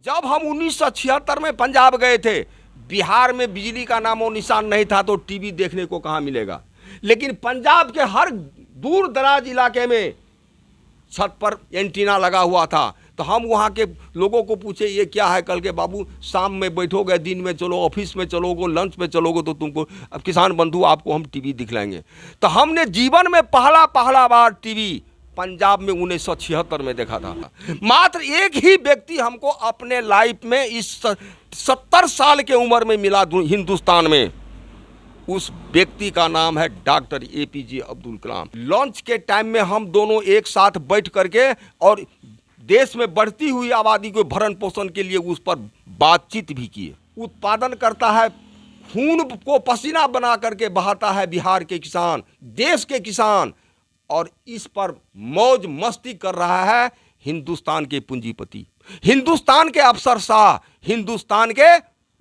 जब हम 1976 में पंजाब गए थे, बिहार में बिजली का नामो निशान नहीं था, तो टीवी देखने को कहाँ मिलेगा। लेकिन पंजाब के हर दूर दराज इलाके में छत पर एंटीना लगा हुआ था। तो हम वहाँ के लोगों को पूछे ये क्या है, कल के बाबू शाम में बैठोगे, दिन में चलो, ऑफिस में चलोगे, लंच में चलोगे तो तुमको अब किसान बंधु आपको हम टीवी दिखलाएंगे। तो हमने जीवन में पहला बार टीवी पंजाब में 1976 में देखा था। मात्र एक ही व्यक्ति हमको अपने लाइफ में इस 70 साल के उम्र में मिला हिंदुस्तान में, उस व्यक्ति का नाम है doctor APJ Abdul Kalam. Launch के टाइम में हम दोनों एक साथ बैठ करके और देश में बढ़ती हुई आबादी को भरण पोषण के लिए उस पर बातचीत भी किए। उत्पादन करता है, खून को पसीना बना करके बहाता है बिहार के किसान, देश के किसान, और इस पर मौज मस्ती कर रहा है हिंदुस्तान के पूंजीपति, हिंदुस्तान के अफसरशाह, हिंदुस्तान के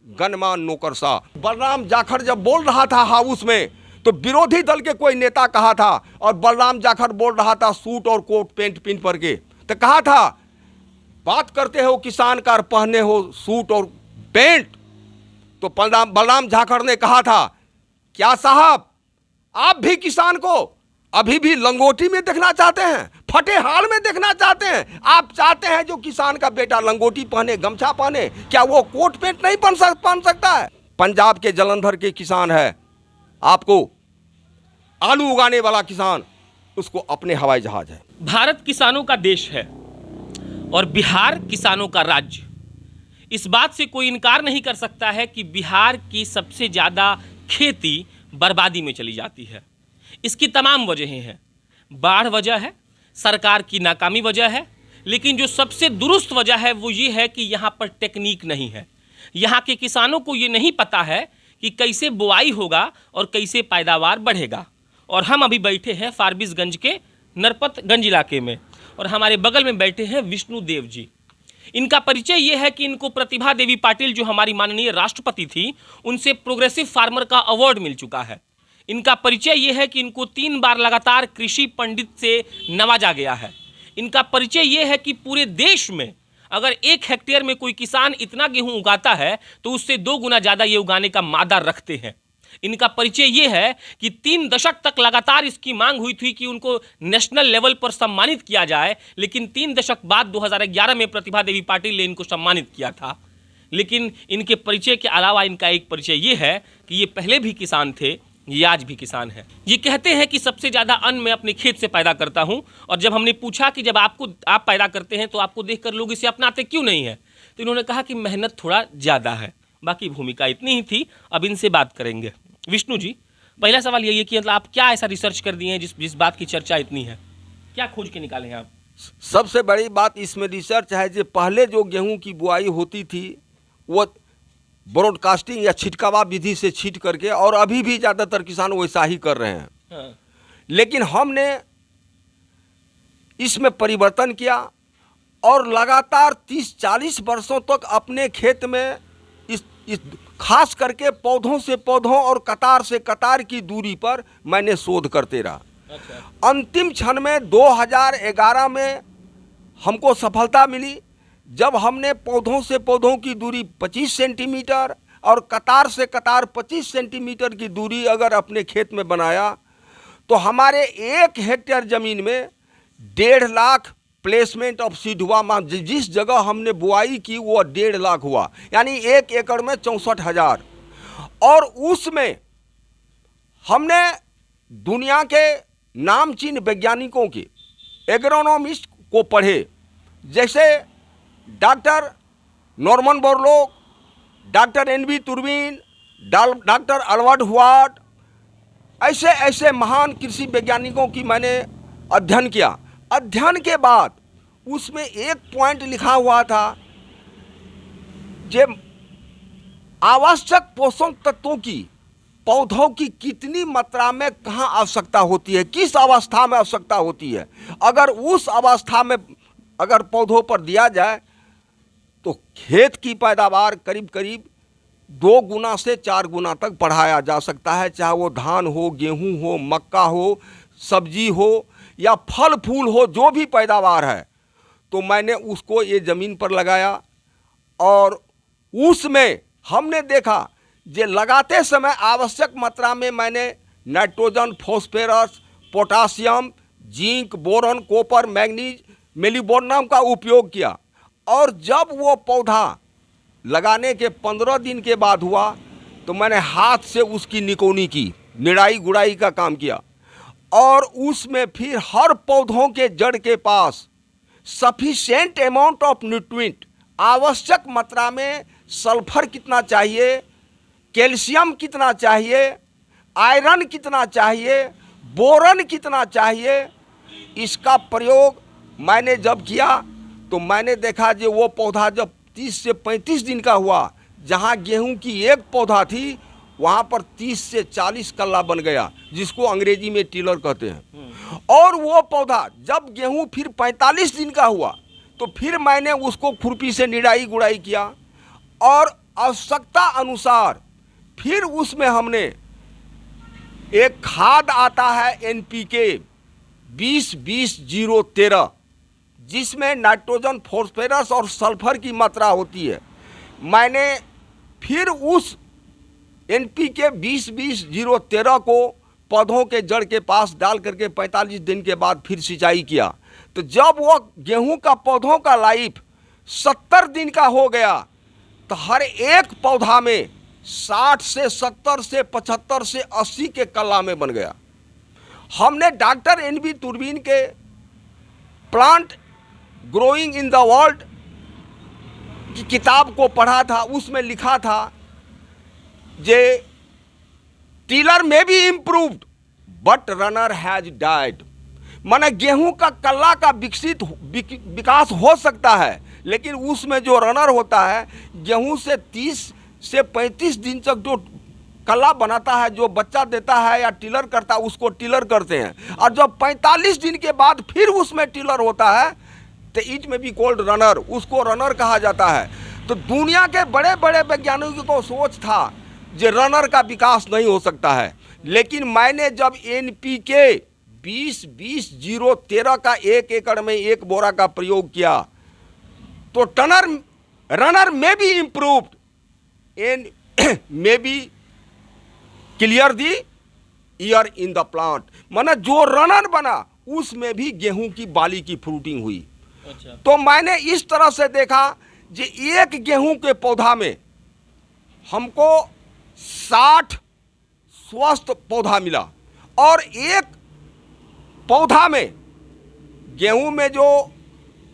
गणमान नौकरशाह। बलराम जाखड़ जब बोल रहा था हाउस में, तो विरोधी दल के कोई नेता कहा था, और बलराम जाखड़ बोल रहा था सूट और कोट पैंट पिन पर के, तो कहा था बात करते हो किसान का, पहने हो सूट और पैंट। तो बलराम जाखड़ ने कहा था क्या साहब आप भी किसान को अभी भी लंगोटी में देखना चाहते हैं, फटे हाल में देखना चाहते हैं? आप चाहते हैं जो किसान का बेटा लंगोटी पहने, गमछा पहने, क्या वो कोट पैंट नहीं पहन सकता है? पंजाब के जलंधर के किसान है, आपको आलू उगाने वाला किसान, उसको अपने हवाई जहाज है। भारत किसानों का देश है और बिहार किसानों का राज्य। इस बात से कोई इनकार नहीं कर सकता है कि बिहार की सबसे ज़्यादा खेती बर्बादी में चली जाती है। इसकी तमाम वजहें हैं। बाढ़ वजह है, सरकार की नाकामी वजह है, लेकिन जो सबसे दुरुस्त वजह है वो ये है कि यहाँ पर टेक्निक नहीं है। यहाँ के किसानों को ये नहीं पता है कि कैसे बुआई होगा और कैसे पैदावार बढ़ेगा। और हम अभी बैठे हैं फारबिसगंज के नरपतगंज इलाके में, और हमारे बगल में बैठे हैं विष्णु देव जी। इनका परिचय ये है कि इनको प्रतिभा देवी पाटिल, जो हमारी माननीय राष्ट्रपति थी, उनसे प्रोग्रेसिव फार्मर का अवार्ड मिल चुका है। इनका परिचय ये है कि इनको 3 बार लगातार कृषि पंडित से नवाजा गया है। इनका परिचय ये है कि पूरे देश में अगर 1 हेक्टेयर में कोई किसान इतना गेहूं उगाता है तो उससे 2 गुना ज़्यादा ये उगाने का मादा रखते हैं। इनका परिचय ये है कि 3 दशक तक लगातार इसकी मांग हुई थी कि उनको नेशनल लेवल पर सम्मानित किया जाए, लेकिन 3 दशक बाद 2011 में प्रतिभा देवी पाटिल ने इनको सम्मानित किया था। लेकिन इनके परिचय के अलावा इनका एक परिचय ये है कि ये पहले भी किसान थे, ये आज भी किसान है। ये कहते हैं कि सबसे ज़्यादा अन्न मैं अपने खेत से पैदा करता हूँ, और जब हमने पूछा कि जब आप पैदा करते हैं तो आपको देखकर लोग इसे अपनाते क्यों नहीं है, तो इन्होंने कहा कि मेहनत थोड़ा ज़्यादा है। बाकी भूमिका इतनी ही थी। अब इनसे बात करेंगे। विष्णु जी, पहला सवाल यही है कि मतलब आप क्या ऐसा रिसर्च कर दिए हैं जिस बात की चर्चा इतनी है, क्या खोज के निकाले हैं आप? सबसे बड़ी बात इसमें रिसर्च है जो पहले जो गेहूं की बुआई होती थी वो ब्रॉडकास्टिंग या छिटकावा विधि से छीट करके, और अभी भी ज़्यादातर किसान वैसा ही कर रहे हैं। हाँ। लेकिन हमने इसमें परिवर्तन किया और लगातार 30-40 वर्षों तक अपने खेत में इस खास करके पौधों से पौधों और कतार से कतार की दूरी पर मैंने शोध करते रहा। अच्छा। अंतिम क्षण में 2011 में हमको सफलता मिली, जब हमने पौधों से पौधों की दूरी 25 सेंटीमीटर और कतार से कतार 25 सेंटीमीटर की दूरी अगर अपने खेत में बनाया, तो हमारे 1 हेक्टेयर ज़मीन में 1.5 लाख प्लेसमेंट ऑफ सीड हुआ। जिस जगह हमने बुआई की वो 1.5 लाख हुआ, यानी 1 एकड़ में 64,000। और उसमें हमने दुनिया के नामचीन वैज्ञानिकों के एग्रोनॉमिस्ट को पढ़े, जैसे doctor Norman Borlaug, doctor NV Turbin, doctor Albert Howard, ऐसे महान कृषि वैज्ञानिकों की मैंने अध्ययन किया। अध्ययन के बाद उसमें एक पॉइंट लिखा हुआ था कि आवश्यक पोषक तत्वों की पौधों की कितनी मात्रा में कहाँ आवश्यकता होती है, किस अवस्था में आवश्यकता होती है। अगर उस अवस्था में अगर पौधों पर दिया जाए तो खेत की पैदावार करीब करीब 2 गुना से 4 गुना तक बढ़ाया जा सकता है, चाहे वो धान हो, गेहूं हो, मक्का हो, सब्जी हो या फल फूल हो, जो भी पैदावार है। तो मैंने उसको ये ज़मीन पर लगाया और उसमें हमने देखा जे लगाते समय आवश्यक मात्रा में मैंने nitrogen, phosphorus, potassium, zinc, boron, copper, manganese, molybdenum का उपयोग किया। और जब वो पौधा लगाने के 15 दिन के बाद हुआ तो मैंने हाथ से उसकी निकोनी की, निराई गुड़ाई का काम किया। और उसमें फिर हर पौधों के जड़ के पास सफिशिएंट अमाउंट ऑफ न्यूट्रिएंट, आवश्यक मात्रा में सल्फर कितना चाहिए, कैल्शियम कितना चाहिए, आयरन कितना चाहिए, बोरन कितना चाहिए, इसका प्रयोग मैंने जब किया तो मैंने देखा कि वो पौधा जब 30 से 35 दिन का हुआ, जहाँ गेहूं की एक पौधा थी वहाँ पर 30 से 40 कल्ला बन गया, जिसको अंग्रेजी में टिलर कहते हैं। और वो पौधा जब गेहूं फिर 45 दिन का हुआ तो फिर मैंने उसको खुरपी से निराई गुड़ाई किया और आवश्यकता अनुसार फिर उसमें हमने एक खाद आता है NPK 20-20-0-13, जिसमें नाइट्रोजन, फॉस्फोरस और सल्फर की मात्रा होती है। मैंने फिर उस NPK 20-20-0-13 को पौधों के जड़ के पास डाल करके 45 दिन के बाद फिर सिंचाई किया। तो जब वो गेहूं का पौधों का लाइफ 70 दिन का हो गया तो हर एक पौधा में 60 से 70 से 75 से 80 के कल्ला में बन गया। हमने डॉक्टर NB तुर्बीन के plant growing in the world की किताब को पढ़ा था। उसमें लिखा था जे टिलर में be improved but runner has died. माने गेहूं का कल्ला का विकास हो सकता है, लेकिन उसमें जो रनर होता है गेहूं से 30 से 35 दिन तक जो कल्ला बनाता है, जो बच्चा देता है या टिलर करता है, उसको टिलर करते हैं। और जब 45 दिन के बाद फिर उसमें टिलर होता है तो इट में बी कॉल्ड रनर, उसको रनर कहा जाता है। तो दुनिया के बड़े बड़े वैज्ञानिकों को सोच था जे रनर का विकास नहीं हो सकता है, लेकिन मैंने जब NPK 20-20-0-13 का 1 एकड़ में 1 बोरा का प्रयोग किया तो रनर में be improved and may be clear the year in the plant. माना जो रनर बना उसमें भी गेहूं की बाली की फ्रूटिंग हुई। अच्छा। तो मैंने इस तरह से देखा कि एक गेहूं के पौधा में हमको 60 स्वस्थ पौधा मिला और एक पौधा में गेहूं में जो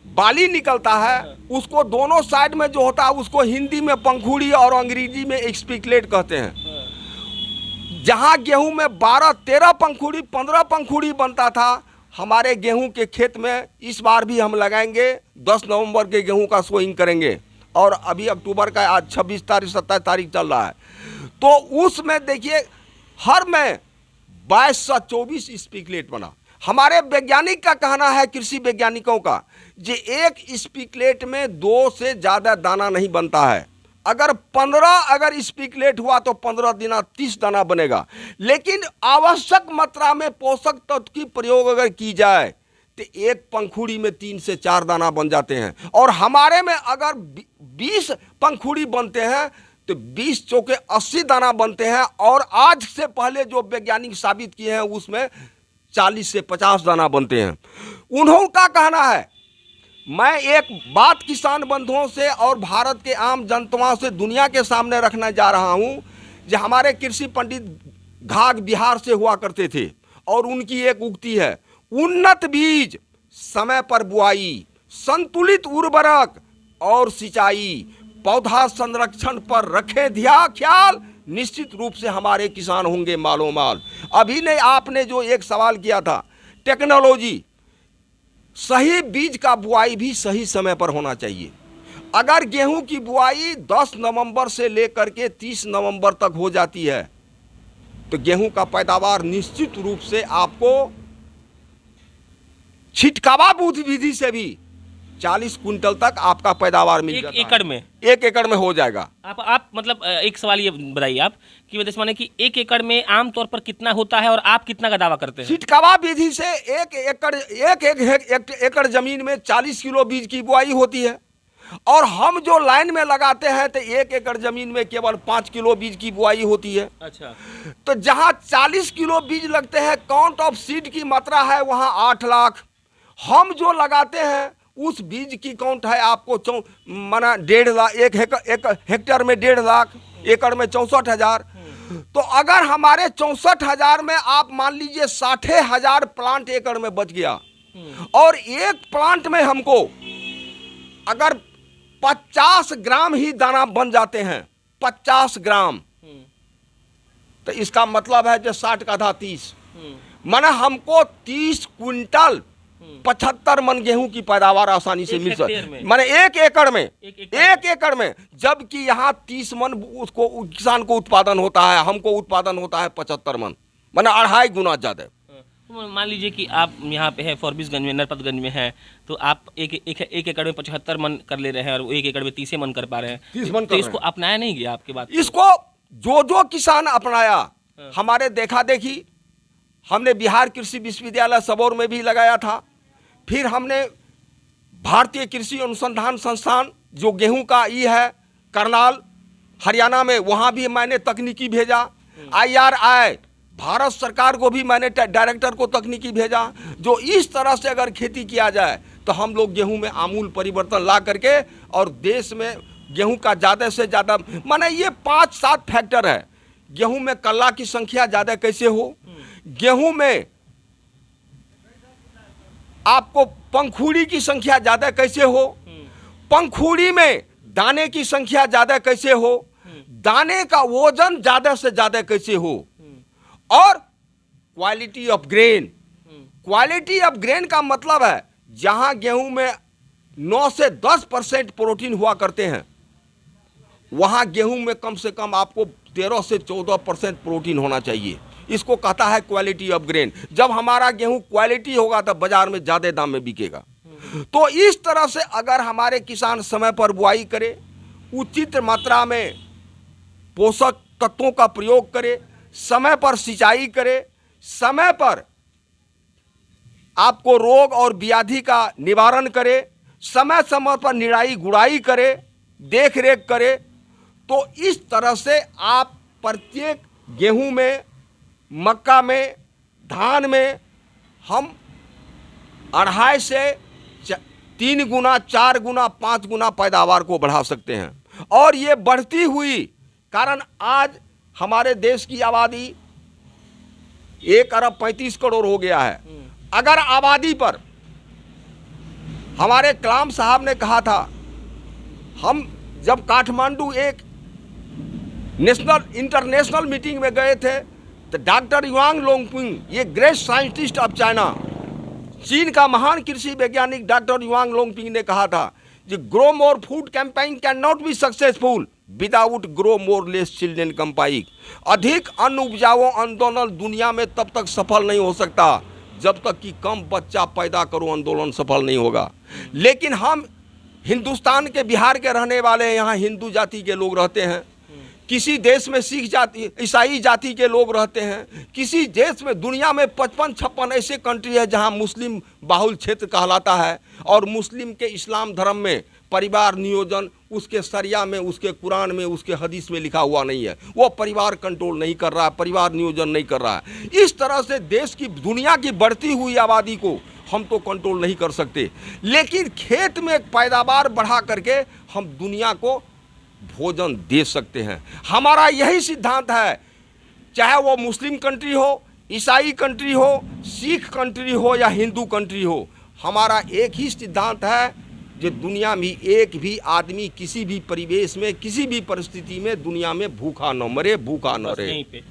बाली निकलता है उसको दोनों साइड में जो होता है उसको हिंदी में पंखुड़ी और अंग्रेजी में एक्सपिकलेट कहते हैं। जहां गेहूं में 12-13 पंखुड़ी 15 पंखुड़ी बनता था, हमारे गेहूं के खेत में इस बार भी हम लगाएंगे। 10 नवंबर के गेहूं का सोइंग करेंगे और अभी अक्टूबर का आज 26 तारीख 27 तारीख चल रहा है। तो उसमें देखिए हर में 22 से 24 स्पिकलेट बना। हमारे वैज्ञानिक का कहना है, कृषि वैज्ञानिकों का, जे एक स्पिकलेट में 2 से ज़्यादा दाना नहीं बनता है। अगर 15 अगर स्पिकलेट हुआ तो 15 दिना 30 दाना बनेगा। लेकिन आवश्यक मात्रा में पोषक तत्व की प्रयोग अगर की जाए तो एक पंखुड़ी में 3 से 4 दाना बन जाते हैं। और हमारे में अगर 20 पंखुड़ी बनते हैं तो 20 चौके 80 दाना बनते हैं। और आज से पहले जो वैज्ञानिक साबित किए हैं उसमें 40 से 50 दाना बनते हैं। उन्हों का कहना है, मैं एक बात किसान बंधुओं से और भारत के आम जनताओं से दुनिया के सामने रखना जा रहा हूं, जो हमारे कृषि पंडित घाघ बिहार से हुआ करते थे और उनकी एक उक्ति है, उन्नत बीज, समय पर बुआई, संतुलित उर्वरक और सिंचाई, पौधा संरक्षण पर रखें ख्याल, निश्चित रूप से हमारे किसान होंगे मालो माल। अभी ने आपने जो एक सवाल किया था, टेक्नोलॉजी, सही बीज का बुआई भी सही समय पर होना चाहिए। अगर गेहूं की बुआई 10 नवंबर से लेकर के 30 नवंबर तक हो जाती है तो गेहूं का पैदावार निश्चित रूप से आपको छिटकावा विधि से भी 40 कुंटल तक आपका पैदावार मिल जाता है। 1 एकड़ में 1 एकड़ में हो जाएगा। आप मतलब एक सवाल ये बताइए आप कि वजह माने कि 1 एकड़ में आमतौर पर कितना होता है और आप कितना का दावा करते हैं? छिटकावा विधि से 1 एकड़ जमीन में 40 किलो बीज की बुआई होती है। और हम जो लाइन में लगाते हैं तो 1 एकड़ जमीन में केवल 5 किलो बीज की बुआई होती है। अच्छा। तो जहां 40 किलो बीज लगते हैं, काउंट ऑफ सीड की मात्रा है वहां 8 लाख। हम जो लगाते हैं उस बीज की काउंट है आपको माना 1.5 लाख, एक हेक्टेयर में 1.5 लाख, एकड़ में 64,000। तो अगर हमारे 64,000 में आप मान लीजिए 60,000 प्लांट एकड़ में बच गया, और एक प्लांट में हमको अगर 50 ग्राम ही दाना बन जाते हैं, 50 ग्राम, तो इसका मतलब है जो 60 का था 30, माना हमको 30 क्विंटल 75 मन गेहूं की पैदावार आसानी से मिल सकती, माने 1 एकड़ में, 1 एकड़ में, जबकि यहाँ 30 मन उसको किसान को उत्पादन होता है, हमको उत्पादन होता है 75 मन, माने 2.5 गुना ज्यादा। तो मान लीजिए कि आप यहाँ पे है फॉरबिसगंज में, नरपतगंज में हैं, तो आप एक एकड़ में 75 मन कर ले रहे हैं और 1 एकड़ में 30 मन कर पा रहे हैं, 30 मन तो इसको अपनाया नहीं गया आपके बात? इसको जो किसान अपनाया, हमारे देखा देखी हमने बिहार कृषि विश्वविद्यालय सबौर में भी लगाया था, फिर हमने भारतीय कृषि अनुसंधान संस्थान जो गेहूं का है करनाल हरियाणा में, वहाँ भी मैंने तकनीकी भेजा। IRI भारत सरकार को भी मैंने डायरेक्टर को तकनीकी भेजा। जो इस तरह से अगर खेती किया जाए तो हम लोग गेहूं में आमूल परिवर्तन ला करके और देश में गेहूं का ज़्यादा से ज़्यादा, माने ये 5-7 फैक्टर है। गेहूं में कल्ला की संख्या ज़्यादा कैसे हो, गेहूं में आपको पंखुड़ी की संख्या ज़्यादा कैसे हो, पंखुड़ी में दाने की संख्या ज़्यादा कैसे हो, दाने का वजन ज़्यादा से ज़्यादा कैसे हो, और quality of grain. Quality of grain का मतलब है जहां गेहूं में 9 से 10% प्रोटीन हुआ करते हैं, वहां गेहूं में कम से कम आपको 13 से 14% प्रोटीन होना चाहिए। इसको कहता है क्वालिटी ऑफ ग्रेन। जब हमारा गेहूं क्वालिटी होगा तब बाजार में ज़्यादा दाम में बिकेगा। तो इस तरह से अगर हमारे किसान समय पर बुआई करे, उचित मात्रा में पोषक तत्वों का प्रयोग करे, समय पर सिंचाई करे, समय पर आपको रोग और व्याधि का निवारण करे, समय समय पर निराई गुड़ाई करे, देख रेख करे, तो इस तरह से आप प्रत्येक गेहूं में, मक्का में, धान में हम 2.5 से 3 गुना, 4 गुना, 5 गुना पैदावार को बढ़ा सकते हैं। और ये बढ़ती हुई कारण आज हमारे देश की आबादी 1 अरब 35 करोड़ हो गया है। अगर आबादी पर हमारे कलाम साहब ने कहा था, हम जब काठमांडू एक इंटरनेशनल मीटिंग में गए थे, तो डॉक्टर युआंग लोंगपिंग, ये ग्रेट साइंटिस्ट ऑफ चाइना, चीन का महान कृषि वैज्ञानिक डॉक्टर युआंग लोंगपिंग ने कहा था कि grow more food campaign can not be successful without grow more less children campaign. अधिक अन्न उपजाओ आंदोलन दुनिया में तब तक सफल नहीं हो सकता जब तक कि कम बच्चा पैदा करो आंदोलन सफल नहीं होगा। लेकिन हम हिंदुस्तान के, बिहार के रहने वाले हैं, यहाँ हिंदू जाति के लोग रहते हैं, किसी देश में सिख जाति, ईसाई जाति के लोग रहते हैं, किसी देश में, दुनिया में 55-56 ऐसे कंट्री है जहां मुस्लिम बाहुल क्षेत्र कहलाता है। और मुस्लिम के इस्लाम धर्म में परिवार नियोजन उसके शरिया में, उसके कुरान में, उसके हदीस में लिखा हुआ नहीं है। वो परिवार कंट्रोल नहीं कर रहा है, परिवार नियोजन नहीं कर रहा है। इस तरह से देश की, दुनिया की बढ़ती हुई आबादी को हम तो कंट्रोल नहीं कर सकते, लेकिन खेत में पैदावार बढ़ा करके हम दुनिया को भोजन दे सकते हैं। हमारा यही सिद्धांत है, चाहे वो मुस्लिम कंट्री हो, ईसाई कंट्री हो, सिख कंट्री हो या हिंदू कंट्री हो, हमारा एक ही सिद्धांत है जो दुनिया में एक भी आदमी किसी भी परिवेश में, किसी भी परिस्थिति में दुनिया में भूखा न मरे, भूखा न रहे।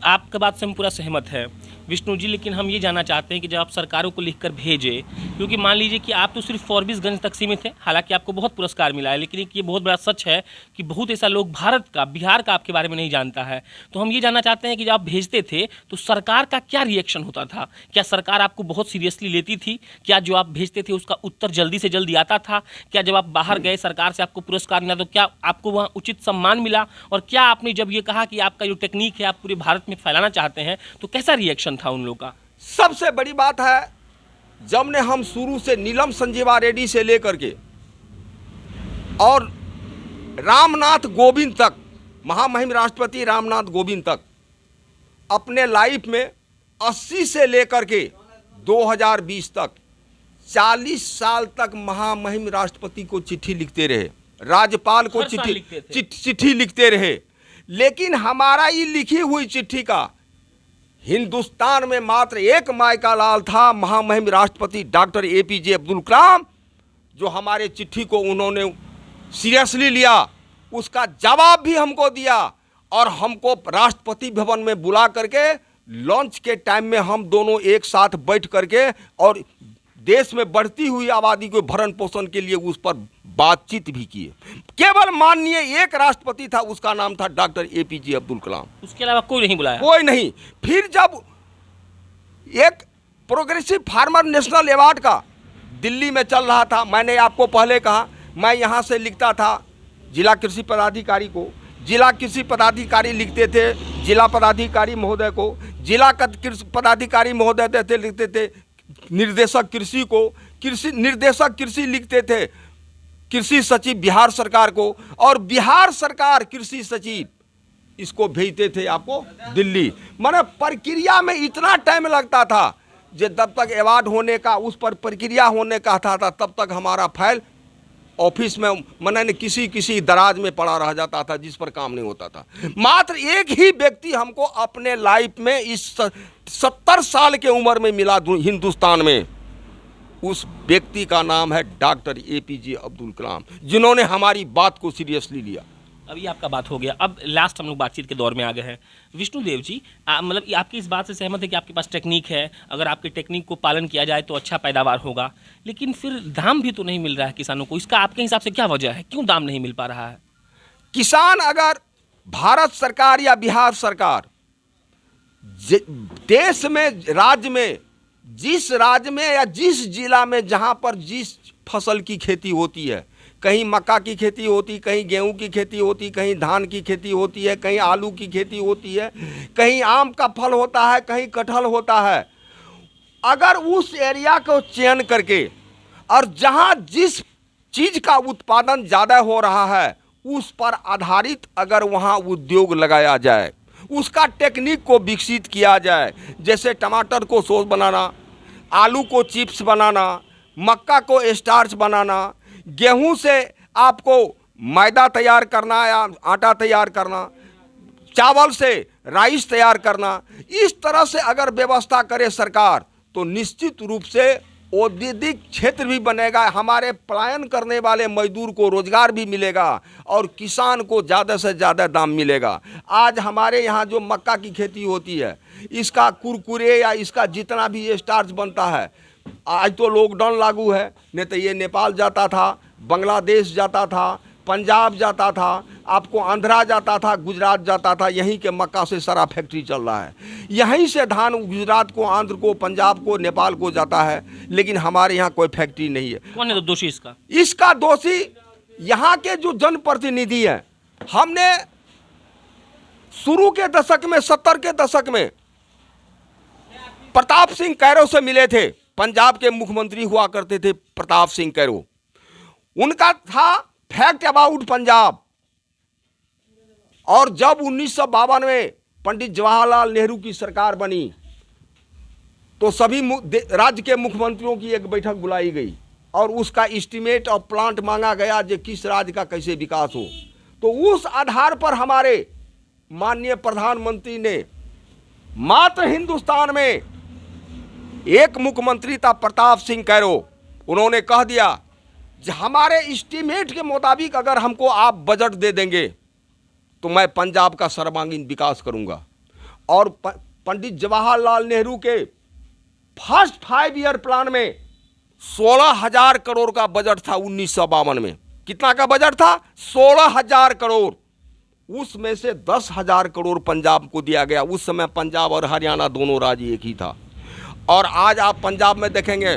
आपका बात से हम पूरा सहमत है विष्णु जी, लेकिन हम ये जानना चाहते हैं कि जब आप सरकारों को लिखकर भेजे, क्योंकि मान लीजिए कि आप तो सिर्फ फॉरबिसगंज तक सीमित थे, हालांकि आपको बहुत पुरस्कार मिला है, लेकिन एक ये बहुत बड़ा सच है कि बहुत ऐसा लोग भारत का, बिहार का आपके बारे में नहीं जानता है। तो हम ये जानना चाहते हैं कि जब आप भेजते थे तो सरकार का क्या रिएक्शन होता था? क्या सरकार आपको बहुत सीरियसली लेती थी? क्या जो आप भेजते थे उसका उत्तर जल्दी से जल्दी आता था? क्या जब आप बाहर गए, सरकार से आपको पुरस्कार मिला, तो क्या आपको वहाँ उचित सम्मान मिला? और क्या आपने जब ये कहा कि आपका जो टेक्निक है आप पूरे भारत में फैलाना चाहते हैं, तो कैसा रिएक्शन था उन लोगों का? सबसे बड़ी बात है, जब ने हम शुरू से नीलम संजीवा रेड्डी से लेकर के और रामनाथ कोविंद तक, महामहिम राष्ट्रपति रामनाथ कोविंद तक अपने लाइफ में 80 से लेकर के 2020 तक 40 साल तक महामहिम राष्ट्रपति को चिट्ठी लिखते रहे, राज्यपाल को चिट्ठी लिखते रहे। लेकिन हमारा ये लिखी हुई चिट्ठी का हिंदुस्तान में मात्र एक मायका लाल था, महामहिम राष्ट्रपति डॉक्टर APJ अब्दुल कलाम, जो हमारे चिट्ठी को उन्होंने सीरियसली लिया, उसका जवाब भी हमको दिया और हमको राष्ट्रपति भवन में बुला करके लॉन्च के टाइम में हम दोनों एक साथ बैठ करके और देश में बढ़ती हुई आबादी को भरण पोषण के लिए उस पर बातचीत भी किए। केवल माननीय एक राष्ट्रपति था, उसका नाम था डॉक्टर APJ अब्दुल कलाम, उसके अलावा कोई नहीं बुलाया, कोई नहीं। फिर जब एक प्रोग्रेसिव फार्मर नेशनल अवार्ड का दिल्ली में चल रहा था, मैंने आपको पहले कहा, मैं यहाँ से लिखता था जिला कृषि पदाधिकारी को, जिला कृषि पदाधिकारी लिखते थे जिला पदाधिकारी महोदय को, जिला पदाधिकारी महोदय लिखते थे निर्देशक कृषि को, कृषि निर्देशक कृषि लिखते थे कृषि सचिव बिहार सरकार को, और बिहार सरकार कृषि सचिव इसको भेजते थे आपको दिल्ली। माने प्रक्रिया में इतना टाइम लगता था, जब तक अवार्ड होने का उस पर प्रक्रिया होने का था तब तक हमारा फाइल ऑफिस में मैंने किसी दराज में पड़ा रह जाता था, जिस पर काम नहीं होता था। मात्र एक ही व्यक्ति हमको अपने लाइफ में इस 70 साल के उम्र में मिला हिंदुस्तान में, उस व्यक्ति का नाम है डॉक्टर APJ अब्दुल कलाम, जिन्होंने हमारी बात को सीरियसली लिया। अब ये आपका बात हो गया। अब लास्ट हम लोग बातचीत के दौर में आ गए हैं। विष्णुदेव जी, मतलब आपकी इस बात से सहमत है कि आपके पास टेक्निक है, अगर आपकी टेक्निक को पालन किया जाए तो अच्छा पैदावार होगा, लेकिन फिर दाम भी तो नहीं मिल रहा है किसानों को। इसका आपके हिसाब से क्या वजह है, क्यों दाम नहीं मिल पा रहा है? किसान, अगर भारत सरकार या बिहार सरकार देश में, राज्य में, जिस राज्य में या जिस जिला में जहाँ पर जिस फसल की खेती होती है, कहीं मक्का की खेती होती, कहीं गेहूं की खेती होती, कहीं धान की खेती होती है, कहीं आलू की खेती होती है, कहीं आम का फल होता है, कहीं कटहल होता है, अगर उस एरिया को चयन करके और जहां जिस चीज़ का उत्पादन ज़्यादा हो रहा है उस पर आधारित अगर वहां उद्योग लगाया जाए, उसका टेक्निक को विकसित किया जाए, जैसे टमाटर को सॉस बनाना, आलू को चिप्स बनाना, मक्का को स्टार्च बनाना, गेहूं से आपको मैदा तैयार करना या आटा तैयार करना, चावल से राइस तैयार करना, इस तरह से अगर व्यवस्था करे सरकार तो निश्चित रूप से औद्योगिक क्षेत्र भी बनेगा, हमारे पलायन करने वाले मजदूर को रोजगार भी मिलेगा और किसान को ज़्यादा से ज़्यादा दाम मिलेगा। आज हमारे यहाँ जो मक्का की खेती होती है, इसका कुरकुरे या इसका जितना भी ये स्टार्च बनता है, आज तो लॉकडाउन लागू है, नहीं तो ये नेपाल जाता था, बांग्लादेश जाता था, पंजाब जाता था, आपको आंध्रा जाता था, गुजरात जाता था, यहीं के मक्का से सारा फैक्ट्री चल रहा है। यहीं से धान गुजरात को, आंध्र को, पंजाब को, नेपाल को जाता है, लेकिन हमारे यहाँ कोई फैक्ट्री नहीं है। कौन है दोषी इसका? इसका दोषी यहाँ के जो जनप्रतिनिधि हैं। हमने शुरू के दशक में, 70 के दशक में प्रताप सिंह कैरो से मिले थे। पंजाब के मुख्यमंत्री हुआ करते थे प्रताप सिंह कैरो। उनका था फैक्ट अबाउट पंजाब, और जब 1952 में पंडित जवाहरलाल नेहरू की सरकार बनी तो सभी राज्य के मुख्यमंत्रियों की एक बैठक बुलाई गई और उसका एस्टीमेट और प्लांट मांगा गया जो किस राज्य का कैसे विकास हो। तो उस आधार पर हमारे माननीय प्रधानमंत्री ने, मात्र हिंदुस्तान में एक मुख्यमंत्री था प्रताप सिंह कैरो, उन्होंने कह दिया कि हमारे एस्टीमेट के मुताबिक अगर हमको आप बजट दे देंगे तो मैं पंजाब का सर्वांगीण विकास करूंगा। और पंडित जवाहरलाल नेहरू के फर्स्ट 5 ईयर प्लान में 16,000 करोड़ का बजट था। 1952 में कितना का बजट था? 16,000 करोड़। उसमें से 10,000 करोड़ पंजाब को दिया गया। उस समय पंजाब और हरियाणा दोनों राज्य एक ही था। और आज आप पंजाब में देखेंगे,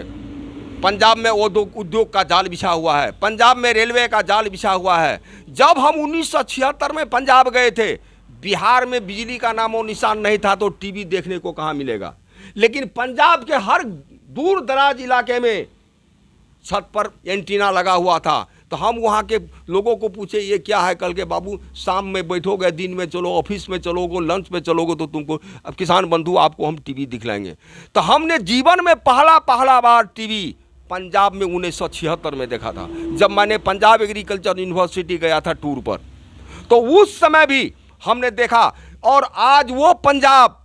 पंजाब में उद्योग का जाल बिछा हुआ है, पंजाब में रेलवे का जाल बिछा हुआ है। जब हम 1976 में पंजाब गए थे, बिहार में बिजली का नामो निशान नहीं था, तो टीवी देखने को कहाँ मिलेगा। लेकिन पंजाब के हर दूर दराज इलाके में छत पर एंटीना लगा हुआ था। तो हम वहाँ के लोगों को पूछे ये क्या है, कल के बाबू शाम में बैठोगे, दिन में चलो, ऑफिस में चलोगे, लंच में चलोगे तो तुमको अब किसान बंधु आपको हम टीवी दिखलाएंगे। तो हमने जीवन में पहला बार टीवी पंजाब में 1976 में देखा था, जब मैंने पंजाब एग्रीकल्चर यूनिवर्सिटी गया था टूर पर। तो उस समय भी हमने देखा, और आज वो पंजाब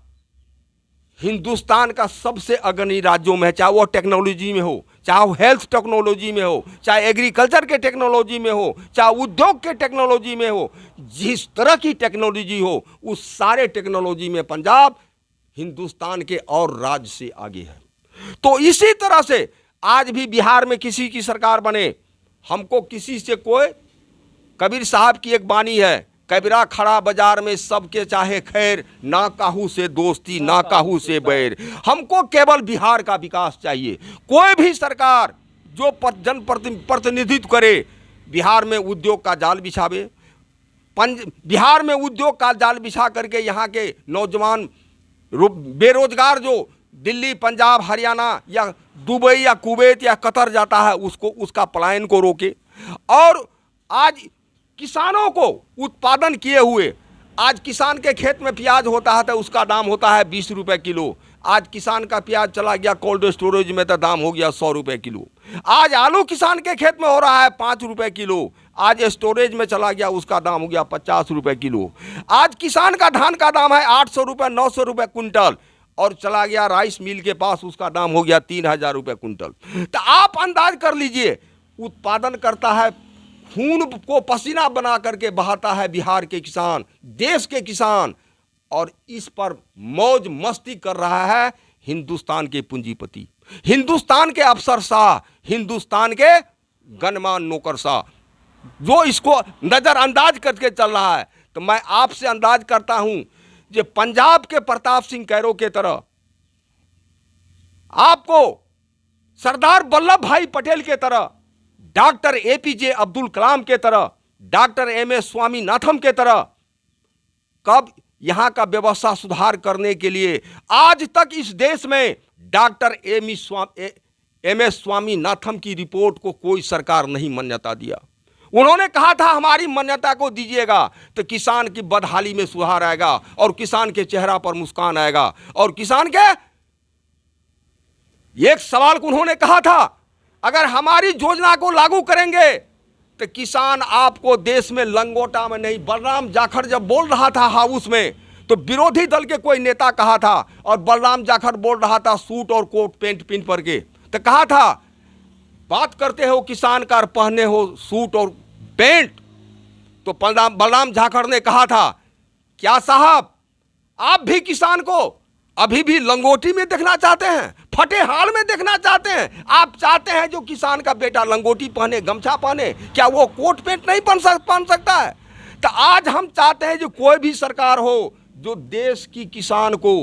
हिंदुस्तान का सबसे अग्रणी राज्यों में है, चाहे वो टेक्नोलॉजी में हो, चाहे वो हेल्थ टेक्नोलॉजी में हो, चाहे एग्रीकल्चर के टेक्नोलॉजी में हो, चाहे उद्योग के टेक्नोलॉजी में हो, जिस तरह की टेक्नोलॉजी हो उस सारे टेक्नोलॉजी में पंजाब हिंदुस्तान के और राज्य से आगे है। तो इसी तरह से आज भी बिहार में किसी की सरकार बने, हमको किसी से कोई, कबीर साहब की एक बानी है, कबीरा खड़ा बाजार में सबके चाहे खैर, ना काहू से दोस्ती ना काहू से बैर। हमको केवल बिहार का विकास चाहिए। कोई भी सरकार जो जन प्रतिनिधित्व करे, बिहार में उद्योग का जाल बिछावे, बिहार में उद्योग का जाल बिछा करके यहाँ के नौजवान बेरोजगार जो दिल्ली, पंजाब, हरियाणा या दुबई या कुवैत या कतर जाता है उसको, उसका पलायन को रोके। और आज किसानों को उत्पादन किए हुए, आज किसान के खेत में प्याज होता है तो उसका दाम होता है 20 रुपये किलो। आज किसान का प्याज चला गया कोल्ड स्टोरेज में तो दाम हो गया 100 रुपये किलो। आज आलू किसान के खेत में हो रहा है 5 रुपये किलो, आज स्टोरेज में चला गया उसका दाम हो गया 50 रुपये किलो। आज किसान का धान का दाम है 800 रुपये 900 रुपये कुंटल, और चला गया राइस मिल के पास, उसका दाम हो गया 3000 रुपये कुंटल। तो आप अंदाज कर लीजिए, उत्पादन करता है, खून को पसीना बना करके बहाता है बिहार के किसान, देश के किसान, और इस पर मौज मस्ती कर रहा है हिंदुस्तान के पूंजीपति, हिंदुस्तान के अफसरशाह, हिंदुस्तान के गणमान्य नौकरशाह, जो इसको नज़रअंदाज करके चल रहा है। तो मैं आपसे अंदाज करता हूं कि पंजाब के प्रताप सिंह कैरो के तरह आपको सरदार वल्लभ भाई पटेल के तरह, डॉक्टर APJ अब्दुल कलाम के तरह, डॉक्टर MS स्वामीनाथन के तरह, कब यहां का व्यवस्था सुधार करने के लिए आज तक इस देश में डॉक्टर MS स्वामीनाथन की रिपोर्ट को कोई सरकार नहीं मान्यता दिया। उन्होंने कहा था हमारी मान्यता को दीजिएगा तो किसान की बदहाली में सुधार आएगा और किसान के चेहरा पर मुस्कान आएगा। और किसान के एक सवाल को उन्होंने कहा था, अगर हमारी योजना को लागू करेंगे तो किसान आपको देश में लंगोटा में नहीं। बलराम जाखड़ जब बोल रहा था हाउस में, तो विरोधी दल के कोई नेता कहा था, और बलराम जाखड़ बोल रहा था सूट और कोट पैंट पिन पर के, तो कहा था बात करते हो किसान का, पहने हो सूट और पैंट। तो बलराम जाखड़ ने कहा था, क्या साहब आप भी किसान को अभी भी लंगोटी में देखना चाहते हैं, फटे हाल में देखना चाहते हैं? आप चाहते हैं जो किसान का बेटा लंगोटी पहने, गमछा पहने, क्या वो कोट पैंट नहीं पहन सकता है? तो आज हम चाहते हैं जो कोई भी सरकार हो जो देश की किसान को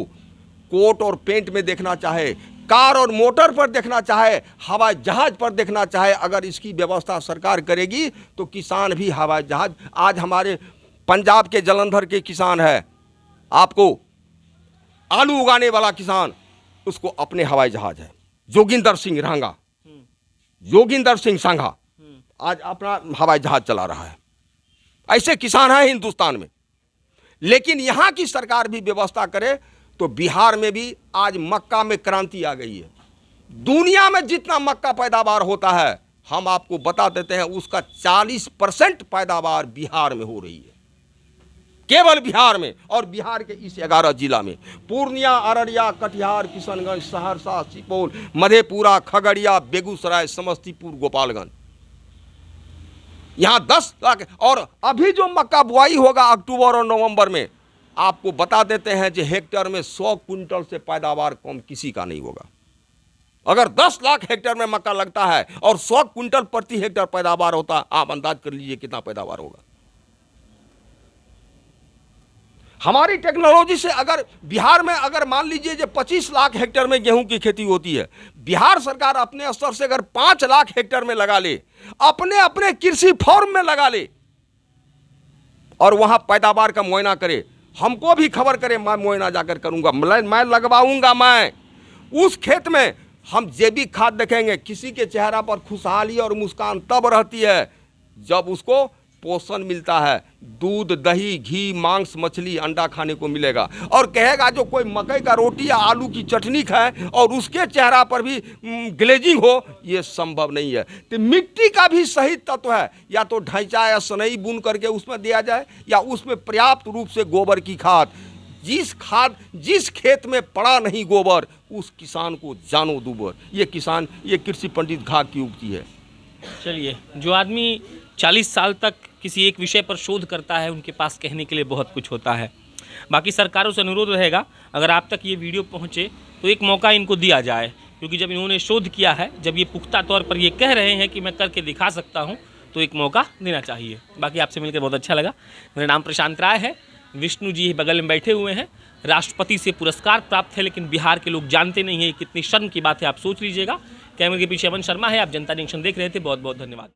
कोट और पैंट में देखना चाहे, कार और मोटर पर देखना चाहे, हवाई जहाज पर देखना चाहे, अगर इसकी व्यवस्था सरकार करेगी तो किसान भी हवाई जहाज। आज हमारे पंजाब के जलंधर के किसान है, आपको आलू उगाने वाला किसान, उसको अपने हवाई जहाज है। जोगिंदर सिंह रांगा, जोगिंदर सिंह सांघा आज अपना हवाई जहाज चला रहा है। ऐसे किसान हैं हिंदुस्तान में। लेकिन यहाँ की सरकार भी व्यवस्था करे तो बिहार में भी आज मक्का में क्रांति आ गई है। दुनिया में जितना मक्का पैदावार होता है, हम आपको बता देते हैं, उसका 40% पैदावार बिहार में हो रही है, केवल बिहार में। और बिहार के इस 11 जिला में, पूर्णिया, अररिया, कटिहार, किशनगंज, सहरसा, सुपौल, मधेपुरा, खगड़िया, बेगूसराय, समस्तीपुर, गोपालगंज, यहाँ 10 लाख। और अभी जो मक्का बुआई होगा अक्टूबर और नवंबर में, आपको बता देते हैं कि हेक्टेयर में 100 कुंटल से पैदावार कम किसी का नहीं होगा। अगर 10 लाख हेक्टेयर में मक्का लगता है और 100 कुंटल प्रति हेक्टेयर पैदावार होता है, आप अंदाज कर लीजिए कितना पैदावार होगा। हमारी टेक्नोलॉजी से अगर बिहार में, अगर मान लीजिए जो 25 लाख हेक्टेयर में गेहूं की खेती होती है, बिहार सरकार अपने स्तर से अगर 5 लाख हेक्टेयर में लगा ले, अपने अपने कृषि फॉर्म में लगा ले और वहां पैदावार का मुआयना करे, हमको भी खबर करे, मैं मुआयना जाकर करूंगा, मैं लगवाऊंगा। मैं उस खेत में हम जैविक खाद देखेंगे, किसी के चेहरा पर खुशहाली और मुस्कान तब रहती है जब उसको पोषण मिलता है, दूध, दही, घी, मांस, मछली, अंडा खाने को मिलेगा। और कहेगा जो कोई मकई का रोटी या आलू की चटनी खाए और उसके चेहरा पर भी ग्लेजिंग हो, ये संभव नहीं है। तो मिट्टी का भी सही तत्व है, या तो ढैंचा या सनई बुन करके उसमें दिया जाए, या उसमें पर्याप्त रूप से गोबर की खाद। जिस खेत में पड़ा नहीं गोबर, उस किसान को जानो दूबर। ये कृषि पंडित घाघ की उक्ति है। चलिए, जो आदमी 40 साल तक किसी एक विषय पर शोध करता है, उनके पास कहने के लिए बहुत कुछ होता है। बाकी सरकारों से अनुरोध रहेगा, अगर आप तक ये वीडियो पहुँचे तो एक मौका इनको दिया जाए, क्योंकि जब इन्होंने शोध किया है, जब ये पुख्ता तौर पर ये कह रहे हैं कि मैं करके दिखा सकता हूँ, तो एक मौका देना चाहिए। बाकी आपसे मिलकर बहुत अच्छा लगा। मेरा नाम प्रशांत राय है। विष्णु जी बगल में बैठे हुए हैं, राष्ट्रपति से पुरस्कार प्राप्त है, लेकिन बिहार के लोग जानते नहीं है। कितनी शर्म की बात है, आप सोच लीजिएगा। कैमरे के पीछे अमन शर्मा है, आप जनता जंक्शन देख रहे थे। बहुत बहुत धन्यवाद।